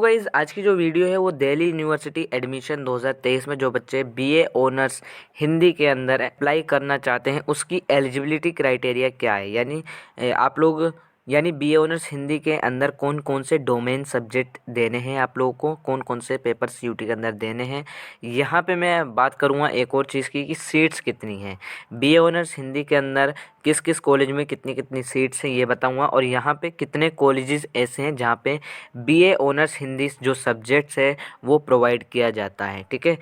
Guys, आज की जो वीडियो है वो दिल्ली यूनिवर्सिटी एडमिशन 2023 में जो बच्चे बीए ऑनर्स हिंदी के अंदर अप्लाई करना चाहते हैं उसकी एलिजिबिलिटी क्राइटेरिया क्या है। आप लोग बीए ऑनर्स हिंदी के अंदर कौन कौन से डोमेन सब्जेक्ट देने हैं, आप लोगों को कौन कौन से पेपर सीयूटी के अंदर देने हैं। यहाँ पे मैं बात करूँगा एक और चीज़ की कि सीट्स कितनी हैं बीए ऑनर्स हिंदी के अंदर, किस किस कॉलेज में कितनी कितनी सीट्स हैं ये बताऊंगा। और यहाँ पे कितने कॉलेजेस ऐसे हैं जहाँ पे बीए ऑनर्स हिंदी जो सब्जेक्ट्स है वो प्रोवाइड किया जाता है। ठीक है,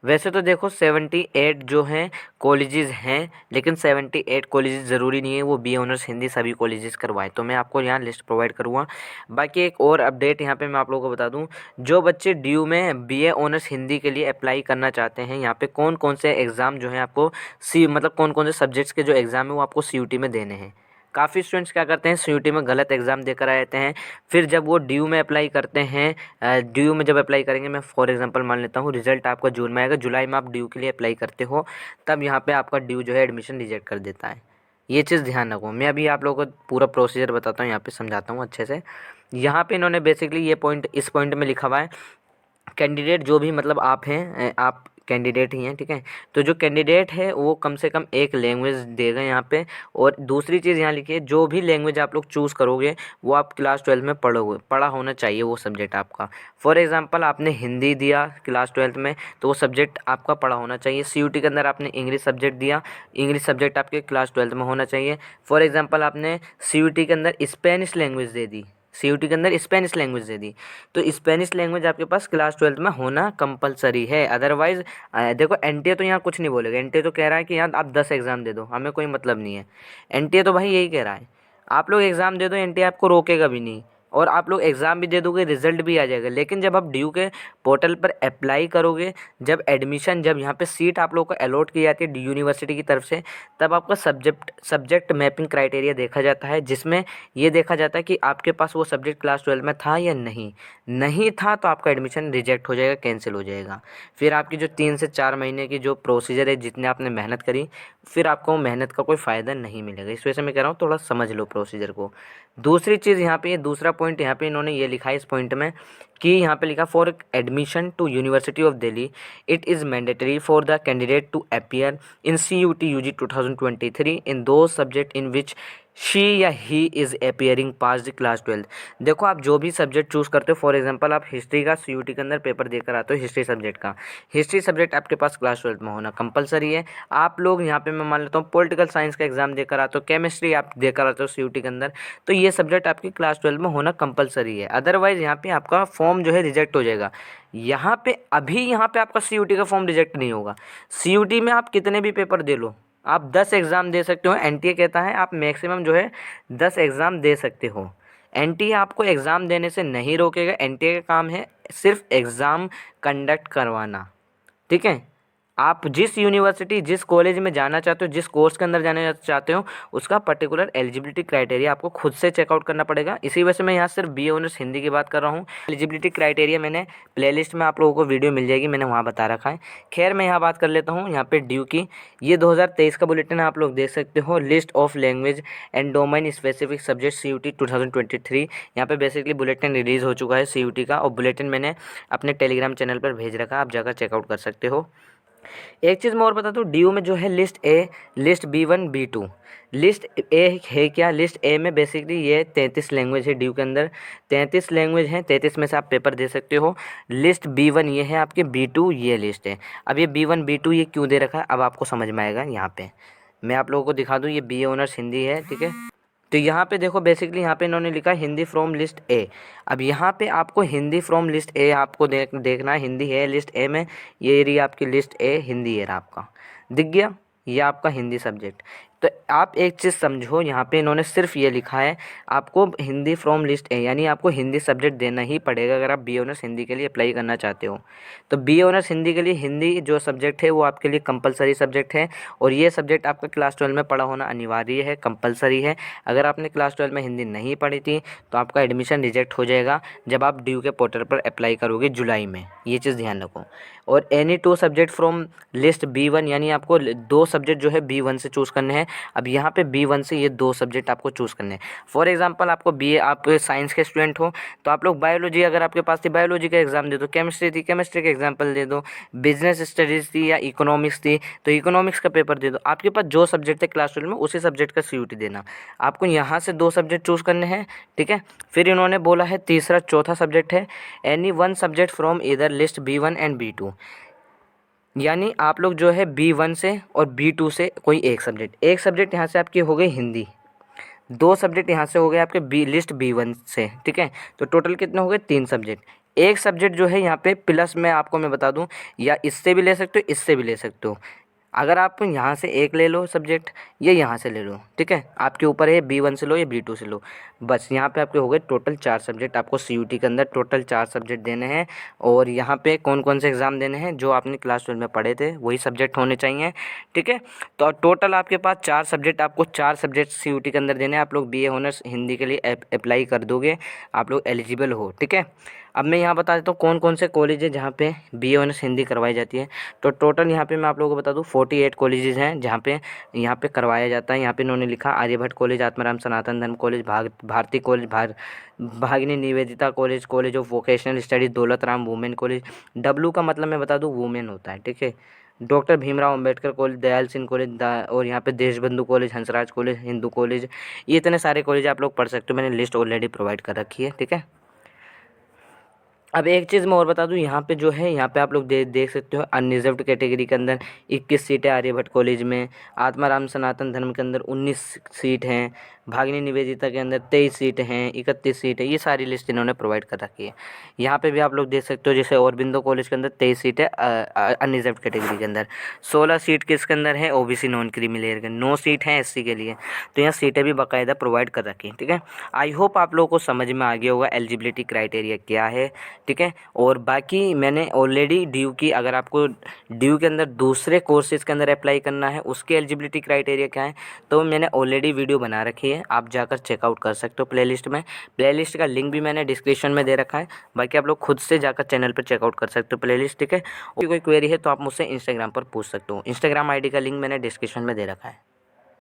वैसे तो देखो 78 जो हैं कॉलेजेस हैं, लेकिन 78 कॉलेजेस ज़रूरी नहीं है वो बीए ऑनर्स हिंदी सभी कॉलेजेस करवाएं, तो मैं आपको यहाँ लिस्ट प्रोवाइड करूँगा। बाकी एक और अपडेट यहाँ पे मैं आप लोगों को बता दूँ, जो बच्चे ड्यू में बीए ऑनर्स हिंदी के लिए अप्लाई करना चाहते हैं, यहाँ पे कौन कौन से एग्ज़ाम जो है आपको कौन कौन से सब्जेक्ट्स के जो एग्ज़ाम है वो आपको सीयूटी में देने हैं। काफ़ी स्टूडेंट्स क्या करते हैं, सीयूटी में गलत एग्ज़ाम देकर आ जाते हैं, फिर जब वो ड्यू में अप्लाई करते हैं, ड्यू में जब अप्लाई करेंगे, मैं फॉर एग्जांपल मान लेता हूँ रिजल्ट आपका जून में आएगा, जुलाई में आप ड्यू के लिए अप्लाई करते हो, तब यहाँ पे आपका ड्यू जो है एडमिशन रिजेक्ट कर देता है। ये चीज़ ध्यान रखो। मैं अभी आप लोगों को पूरा प्रोसीजर बताता हूँ, यहाँ पे समझाता हूँ अच्छे से। यहाँ पे इन्होंने बेसिकली ये पॉइंट, इस पॉइंट में लिखा हुआ है कैंडिडेट जो भी आप हैं, आप कैंडिडेट ही हैं, ठीक है। तो जो कैंडिडेट है वो कम से कम एक लैंग्वेज देगा यहाँ पे। और दूसरी चीज़ यहाँ लिखी है, जो भी लैंग्वेज आप लोग चूज़ करोगे वो आप क्लास 12 में पढ़ा होना चाहिए वो सब्जेक्ट आपका। फॉर एग्जांपल आपने हिंदी दिया क्लास 12 में, तो वो सब्जेक्ट आपका पढ़ा होना चाहिए। सीयूटी के अंदर आपने इंग्लिश सब्जेक्ट दिया, इंग्लिश सब्जेक्ट आपके क्लास 12 में होना चाहिए। फॉर एग्जाम्पल आपने सीयूटी के अंदर स्पेनिश लैंग्वेज दे दी, सीयूटी के अंदर स्पेनिश लैंग्वेज दे दी, तो स्पेनिश लैंग्वेज आपके पास क्लास 12 में होना कंपलसरी है। अदरवाइज देखो एनटीए तो यहाँ कुछ नहीं बोलेगा, एनटीए तो कह रहा है कि यहाँ आप 10 एग्ज़ाम दे दो, हमें कोई मतलब नहीं है। एनटीए तो भाई यही कह रहा है, आप लोग एग्ज़ाम दे दो, एनटीए आपको रोकेगा भी नहीं, और आप लोग एग्ज़ाम भी दे दोगे, रिजल्ट भी आ जाएगा। लेकिन जब आप ड्यू के पोर्टल पर अप्लाई करोगे, जब यहाँ पे सीट आप लोगों को अलॉट की जाती है यूनिवर्सिटी की तरफ से, तब आपका सब्जेक्ट मैपिंग क्राइटेरिया देखा जाता है, जिसमें ये देखा जाता है कि आपके पास वो सब्जेक्ट क्लास 12 में था या नहीं था, तो आपका एडमिशन रिजेक्ट हो जाएगा, कैंसिल हो जाएगा। फिर आपकी जो 3 से 4 महीने की जो प्रोसीजर है, जितने आपने मेहनत करी, फिर आपको मेहनत का कोई फ़ायदा नहीं मिलेगा। इस वजह से मैं कह रहा हूँ थोड़ा समझ लो प्रोसीजर को। दूसरी चीज़ यहाँ पे, दूसरा पॉइंट यहाँ पे इन्होंने ये लिखा है इस पॉइंट में कि यहाँ पे लिखा for admission to university of Delhi it is mandatory for the candidate to appear in CUT UG 2023 in दो सब्जेक्ट इन विच शी या he is appearing pass the class 12। देखो आप जो भी सब्जेक्ट चूज़ करते हो, फॉर एग्जांपल आप history का सीयूटी के अंदर पेपर देकर आते हो, हिस्ट्री सब्जेक्ट का, हिस्ट्री सब्जेक्ट आपके पास क्लास 12 में होना कंपलसरी है। आप लोग यहाँ पे मैं मान लेता हूँ पॉलिटिकल साइंस का एग्जाम देकर आते हो, केमिस्ट्री आप देकर आते हो सीयूटी के अंदर, तो ये सब्जेक्ट आपकी क्लास 12 में होना कंपलसरी है। अदरवाइज़ यहाँ पे आपका फॉर्म जो है रिजेक्ट हो जाएगा। यहाँ पे आपका सीयूटी का फॉर्म रिजेक्ट नहीं होगा। सीयूटी में आप कितने भी पेपर दे लो, आप 10 एग्ज़ाम दे सकते हो। एनटीए कहता है आप मैक्सिमम जो है 10 एग्ज़ाम दे सकते हो। एनटीए आपको एग्ज़ाम देने से नहीं रोकेगा, एनटीए का काम है सिर्फ एग्ज़ाम कंडक्ट करवाना, ठीक है। आप जिस यूनिवर्सिटी, जिस कॉलेज में जाना चाहते हो, जिस कोर्स के अंदर जाना चाहते हो, उसका पर्टिकुलर एलिजिबिलिटी क्राइटेरिया आपको खुद से चेकआउट करना पड़ेगा। इसी वजह से मैं यहाँ सिर्फ बीए ऑनर्स हिंदी की बात कर रहा हूँ। एलिजिबिलिटी क्राइटेरिया मैंने प्लेलिस्ट में आप लोगों को वीडियो मिल जाएगी, मैंने वहाँ बता रखा है। खैर मैं यहाँ बात कर लेता हूँ यहाँ पे ड्यू की। ये 2023 का बुलेटिन आप लोग देख सकते हो, list of language and domain specific subject CUT 2023। यहाँ पे बेसिकली बुलेटिन रिलीज़ हो चुका है CUT का, और बुलेटिन मैंने अपने टेलीग्राम चैनल पर भेज रखा है, आप जाकर चेकआउट कर सकते हो। एक चीज़ मैं और बता दूँ, ड्यू में जो है list A, list B1 B2, list A है क्या, लिस्ट ए में बेसिकली ये 33 लैंग्वेज है, ड्यू के अंदर 33 लैंग्वेज हैं, 33 में से आप पेपर दे सकते हो। लिस्ट B1 ये है आपके, B2 ये लिस्ट है। अब ये B1 B2 ये क्यों दे रखा है, अब आपको समझ में आएगा। यहाँ पे मैं आप लोगों को दिखा दूँ, ये बीए ऑनर्स हिंदी है, ठीक है। तो यहाँ पे देखो बेसिकली यहाँ पे इन्होंने लिखा है हिंदी फ्रॉम लिस्ट ए। अब यहाँ पे आपको हिंदी फ्रॉम लिस्ट ए आपको देखना है, हिंदी है लिस्ट ए में, ये रही आपकी लिस्ट ए, हिंदी है आपका, दिख गया, ये आपका हिंदी सब्जेक्ट। तो आप एक चीज़ समझो, यहाँ पे इन्होंने सिर्फ ये लिखा है आपको हिंदी फ्रॉम लिस्ट ए, यानी आपको हिंदी सब्जेक्ट देना ही पड़ेगा अगर आप बीए ऑनर्स हिंदी के लिए अप्लाई करना चाहते हो। तो बीए ऑनर्स हिंदी के लिए हिंदी जो सब्जेक्ट है वो आपके लिए कंपलसरी सब्जेक्ट है, और ये सब्जेक्ट आपका क्लास 12 में पढ़ा होना अनिवार्य है, कंपलसरी है। अगर आपने क्लास 12 में हिंदी नहीं पढ़ी थी तो आपका एडमिशन रिजेक्ट हो जाएगा जब आप ड्यू के पोर्टल पर अप्लाई करोगे जुलाई में, ये चीज़ ध्यान रखो। और any 2 subject from list B1, यानी आपको 2 सब्जेक्ट जो है B1 से चूज़ करने हैं, अब यहाँ पे B1 से ये 2 सब्जेक्ट आपको चूज़ करने हैं। फॉर एग्जांपल आपको BA, आप साइंस के स्टूडेंट हो तो आप लोग बायोलॉजी अगर आपके पास थी बायोलॉजी का एग्जाम दे दो, केमिस्ट्री थी केमिस्ट्री का एग्जाम्पल दे दो, बिजनेस स्टडीज़ थी या इकोनॉमिक्स थी तो इकोनॉमिक्स का पेपर दे दो। आपके पास जो सब्जेक्ट है क्लास 12 में उसी सब्जेक्ट का CUT देना। आपको यहाँ से 2 सब्जेक्ट चूज़ करने हैं, ठीक है। फिर इन्होंने बोला है तीसरा चौथा सब्जेक्ट है any one subject from either list B1 and B2। यानी आप लोग जो है B1 से और B2 से कोई एक सब्जेक्ट यहाँ से आपकी हो गई हिंदी, 2 सब्जेक्ट यहाँ से हो गए आपके लिस्ट B1 से, ठीक है। तो टोटल कितने हो गए 3 सब्जेक्ट। एक सब्जेक्ट जो है यहाँ पे प्लस में आपको मैं बता दूँ, या इससे भी ले सकते हो इससे भी ले सकते हो। अगर आप यहाँ से एक ले लो सब्जेक्ट, ये यहाँ से ले लो, ठीक है। आपके ऊपर है B1 से लो या B2 से लो। बस यहाँ पे आपके हो गए टोटल 4 सब्जेक्ट। आपको CUT के अंदर टोटल 4 सब्जेक्ट देने हैं। और यहाँ पे कौन कौन से एग्ज़ाम देने हैं जो आपने क्लास 12 में पढ़े थे वही सब्जेक्ट होने चाहिए, ठीक है। तो टोटल आपके पास 4 सब्जेक्ट, आपको 4 सब्जेक्ट CUT के अंदर देने हैं। आप लोग BA ऑनर्स हिंदी के लिए अप्लाई कर दोगे, आप लोग एलिजिबल हो, ठीक है। अब मैं यहाँ बता देता हूँ कौन कौन से कॉलेज है जहाँ पे BA ऑनर्स हिंदी करवाई जाती है। तो टोटल यहाँ पे मैं आप लोगों को बता दूँ 48 कॉलेजेस हैं जहाँ पे करवाया जाता है। यहाँ पे इन्होंने लिखा Aryabhata college, Atmaram Sanatan Dharma college, Bharati college, Bhagini Nivedita college, college of vocational studies Daulat Ram women college. W का मतलब मैं बता दूँ वुमेन होता है, ठीक है। Doctor Bhimrao Ambedkar college, Dayal Singh college, और यहाँ पे Deshbandhu college, Hansraj college, Hindu college. ये इतने सारे कॉलेज आप लोग पढ़ सकते हो, मैंने लिस्ट ऑलरेडी प्रोवाइड कर रखी है, ठीक है। अब एक चीज़ मैं और बता दूं, यहाँ पे जो है यहाँ पे आप लोग देख सकते हो अनरिजर्व्ड कैटेगरी के अंदर 21 सीटें आर्यभट्ट कॉलेज में, आत्माराम सनातन धर्म के अंदर 19 सीट हैं, भागिनी निवेदिता के अंदर 23 सीटें हैं, 31 सीट है। ये सारी लिस्ट इन्होंने प्रोवाइड कर रखी है। यहाँ पे भी आप लोग देख सकते हो जैसे औरबिंदो कॉलेज के अंदर 23 सीट है अनरिजर्व्ड कैटेगरी के अंदर, 16 सीट किसके अंदर है OBC नॉन क्रीमी लेयर के, 9 सीट हैं SC के लिए। तो यहाँ सीटें भी बाकायदा प्रोवाइड कर रखी हैं, ठीक है। आई होप आप लोगों को समझ में आ गया होगा एलिजिबिलिटी क्राइटेरिया क्या है, ठीक है। और बाकी मैंने ऑलरेडी DU की, अगर आपको DU के अंदर दूसरे कोर्सेज़ के अंदर अप्लाई करना है उसके एलिजिबिलिटी क्राइटेरिया क्या है तो मैंने ऑलरेडी वीडियो बना रखी है, आप जाकर चेकआउट कर सकते हो प्लेलिस्ट में। प्लेलिस्ट का लिंक भी मैंने डिस्क्रिप्शन में दे रखा है, बाकी आप लोग खुद से जाकर चैनल पर चेकआउट कर सकते हो प्लेलिस्ट, ठीक है। और कोई क्वेरी है तो आप मुझसे इंस्टाग्राम पर पूछ सकते हो, इंस्टाग्राम ID का लिंक मैंने डिस्क्रिप्शन में दे रखा है।